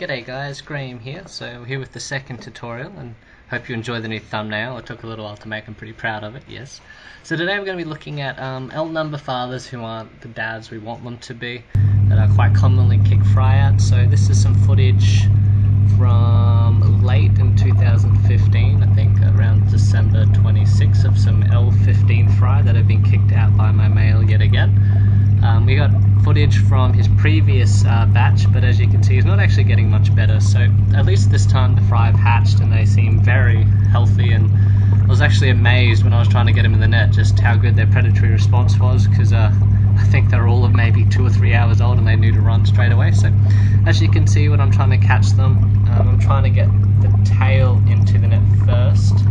G'day guys, Graham here. So here with the second tutorial, and hope you enjoy the new thumbnail. It took a little while to make, I'm pretty proud of it, yes. So today we're going to be looking at L number fathers who aren't the dads we want them to be, that are quite commonly kicked fry out. So this is some footage from late in 2015, I think around December 26th, of some L15 fry that have been kicked out by my male yet again. We got footage from his previous batch, but as you can see he's not actually getting much better, so at least this time the fry have hatched and they seem very healthy, and I was actually amazed when I was trying to get him in the net just how good their predatory response was, because I think they're all of maybe 2 or 3 hours old and they knew to run straight away. So as you can see, when I'm trying to catch them, I'm trying to get the tail into the net first,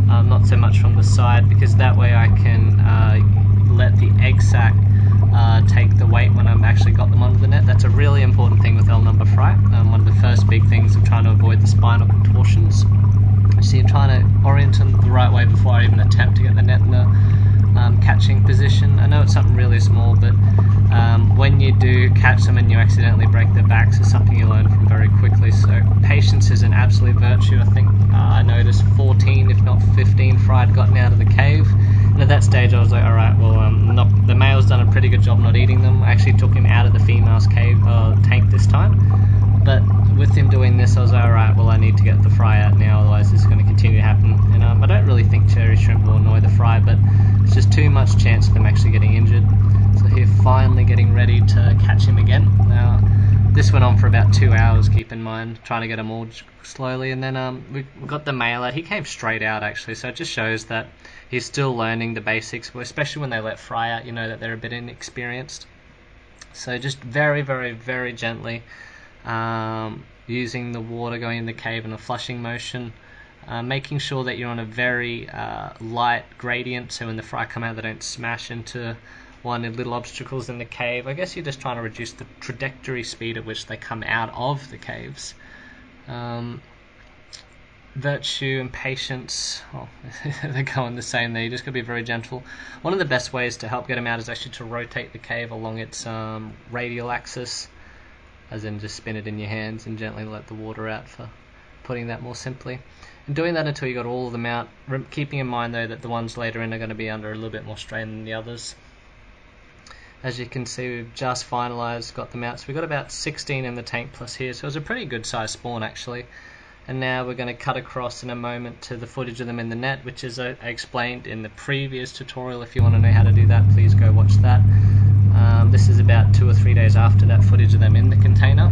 not so much from the side, because that way I can let the egg sac take the weight when I've actually got them onto the net. That's a really important thing with L number fry. One of the first big things of trying to avoid the spinal contortions. So you're trying to orient them the right way before I even attempt to get the net in the catching position. I know it's something really small, but when you do catch them and you accidentally break their backs, it's something you learn from very quickly. So patience is an absolute virtue. I think I noticed 14 if not 15 fry had gotten out of the cave, and at that stage I was like, alright, well the male's done a pretty good job not eating them. I actually took him out of the female's cave tank this time, but with him doing this I was like, alright, well I need to get the fry out now, otherwise this is going to continue to happen. And I don't really think cherry shrimp will annoy the fry, but it's just too much chance of them actually getting injured. So here, finally getting ready to catch him again. Now this went on for about 2 hours, keep in mind, trying to get them all slowly, and then we got the male out. He came straight out actually, so it just shows that he's still learning the basics, especially when they let fry out, you know that they're a bit inexperienced. So just very, very, very gently using the water going in the cave in a flushing motion, making sure that you're on a very light gradient, so when the fry come out they don't smash into one of the little obstacles in the cave. I guess you're just trying to reduce the trajectory speed at which they come out of the caves. Virtue and patience, they're going the same there. You just got to be very gentle. One of the best ways to help get them out is actually to rotate the cave along its radial axis, as in just spin it in your hands and gently let the water out, for putting that more simply. And doing that until you got all of them out, keeping in mind though that the ones later in are going to be under a little bit more strain than the others. As you can see, we've just finalized, got them out, so we've got about 16 in the tank plus here, so it was a pretty good size spawn actually. And now we're going to cut across in a moment to the footage of them in the net, which is I explained in the previous tutorial. If you want to know how to do that, please go watch that. This is about 2 or 3 days after that footage of them in the container.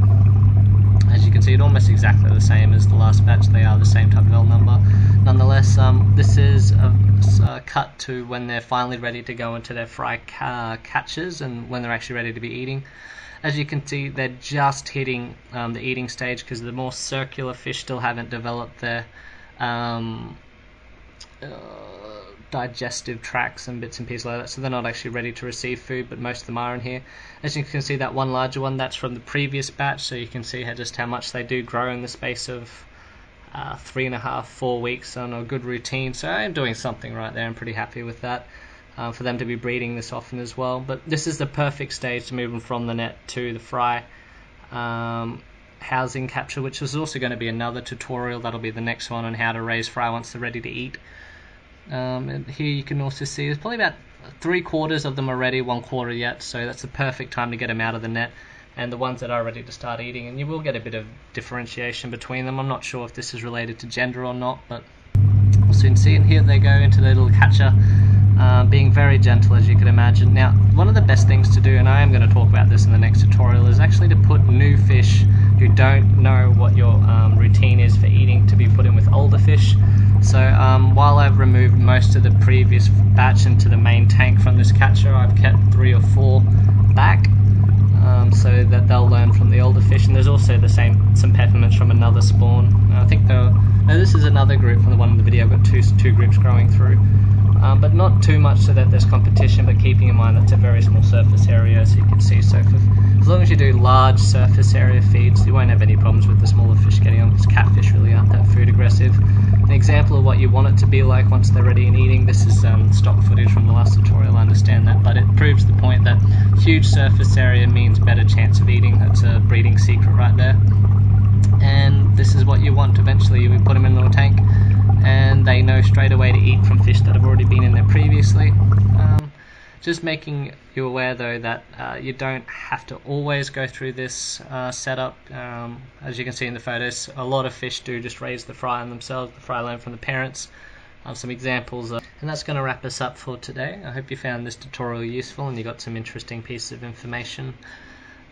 As you can see, it's almost exactly the same as the last batch. They are the same type of L number. Nonetheless, this is a cut to when they're finally ready to go into their fry catches and when they're actually ready to be eating. As you can see, they're just hitting the eating stage, because the more circular fish still haven't developed their digestive tracts and bits and pieces like that, so they're not actually ready to receive food, but most of them are in here. As you can see, that one larger one, that's from the previous batch, so you can see just how much they do grow in the space of 3.5 to 4 weeks on a good routine. So I'm doing something right there. I'm pretty happy with that. For them to be breeding this often as well, but this is the perfect stage to move them from the net to the fry housing capture, which is also going to be another tutorial. That'll be the next one on how to raise fry once they're ready to eat. And here you can also see there's probably about 3/4 of them are ready, 1/4 yet, so that's the perfect time to get them out of the net, and the ones that are ready to start eating, and you will get a bit of differentiation between them. I'm not sure if this is related to gender or not, but we'll soon see. And here they go into their little catcher, being very gentle, as you can imagine. Now, one of the best things to do, and I am going to talk about this in the next tutorial, is actually to put new fish who don't know what your routine is for eating to be put in with older fish. So while I've removed most of the previous batch into the main tank from this catcher, I've kept 3 or 4 back, so that they'll learn from the older fish. And there's also some peppermints from another spawn. I think this is another group from the one in the video. I've got two groups growing through. But not too much so that there's competition, but keeping in mind that's a very small surface area, as you can see. So as long as you do large surface area feeds, you won't have any problems with the smaller fish getting on, because catfish really aren't that food aggressive. An example of what you want it to be like once they're ready and eating, this is stock footage from the last tutorial, I understand that, but it proves the point that huge surface area means better chance of eating. That's a breeding secret right there. you want eventually, we put them in a little tank and they know straight away to eat from fish that have already been in there previously. Just making you aware though that you don't have to always go through this setup. As you can see in the photos, a lot of fish do just raise the fry on themselves. The fry learn from the parents. Some examples, and that's going to wrap us up for today. I hope you found this tutorial useful and you got some interesting pieces of information.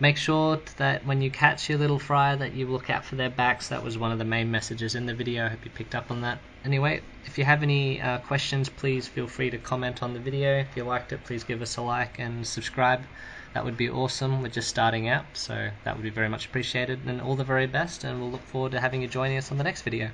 Make sure that when you catch your little fry that you look out for their backs. That was one of the main messages in the video. I hope you picked up on that. Anyway, if you have any questions, please feel free to comment on the video. If you liked it, please give us a like and subscribe. That would be awesome. We're just starting out, so that would be very much appreciated. And all the very best, and we'll look forward to having you joining us on the next video.